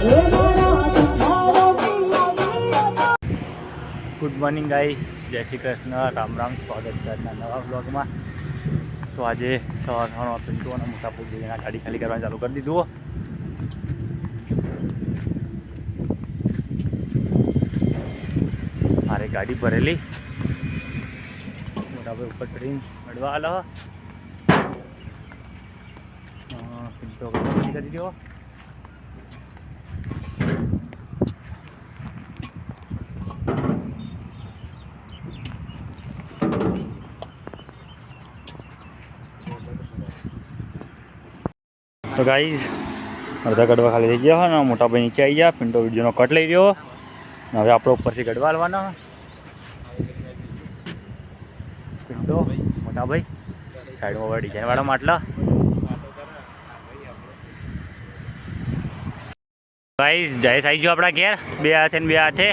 Good morning guys, જય શ્રી કૃષ્ણ, રામ રામ, સ્વાગત છે આજના નવા વ્લોગમાં। તો આજે સવારમાં પિન્ટુ અને મોટા પૂજ્યના ગાડી ખાલી કરવાનું ચાલુ કરી દીધું। મારે ગાડી ભરેલી, મોટા ભાઈ ઉપર ચડીને મળવા આલો। પિન્ટુ ગાડી કરી દો। तो गाइस अर्धा गढ़वा खाली थी गया है, मोटा भाई नीचे आई गया। पिंटो वीडियो कट लई रह्यो। हवे आप ऊपर से गढ़वा आलवाना। पिंटो मोटा भाई साइड में डिजाइन वाला માટલા। गाइस जयेश आई गयो अपना घेर, बे हाथे ने बे हाथे।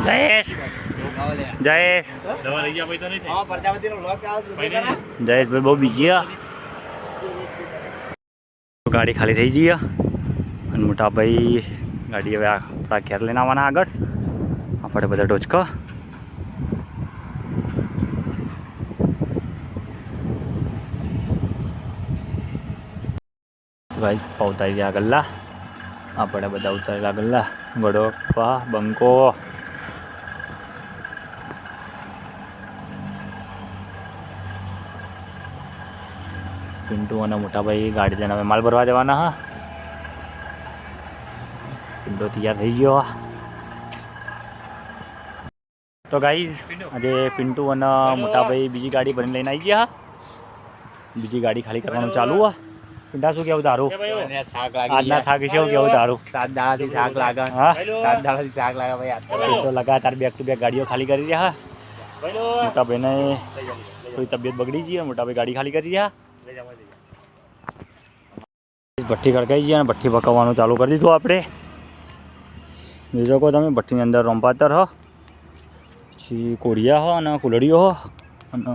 जयेश जयेश दवा लई गया भाई तो नहीं थे। हां प्रजापति नो व्लॉग चालू जयेश भाई बहुत बिजी है। गाड़ी खाली थी गई है। मोटा भाई गाड़ी हवे अपना घेर लेने आवाना आगळ। આપણે બધા ડોચકા ગાઈસ ઉતારી ગયા ગલ્લા। આપણે બધા ઉતારેલા ગલ્લા, ગડોપા બંકો। पिंटू અને મોટા ભાઈ ગાડી લઈને હવે માલ ભરવા જવાના હા। पिंटू तैयार થઈ ગયો। तो गाइस આજે पिंटू અને મોટા ભાઈ બીજી ગાડી ભરીને લઈને આવી ગયા। બીજી ગાડી ખાલી કરવાનું ચાલુ છે। पिंटा શું કેવું તારું? આજના થાક છે શું કેવું તારું? 7 દાડાથી થાક લાગે। હા 7 દાડાથી થાક લાગે ભાઈ। આજ તો લગાતાર બેક ટુ બેક ગાડીઓ ખાલી કરી રહ્યા। મોટા ભાઈને થોડી તબિયત બગડી ગઈ, મોટા ભાઈ ગાડી ખાલી કરી રહ્યા। ભઠ્ઠી ખડકાઈ ગઈ અને ભઠ્ઠી પકાવવાનું ચાલુ કરી દીધું આપણે। જોઈ શકો તમે ભઠ્ઠીની અંદર રોંપાતર હ, પછી કોળિયા હ અને કુલડીઓ હ અને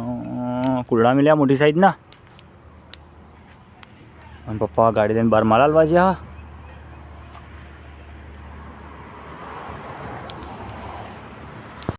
કુલડા મિલ્યા મોટી સાઈઝના। અને પપ્પા ગાડી લઈને બહાર માલ આલવા ગયા।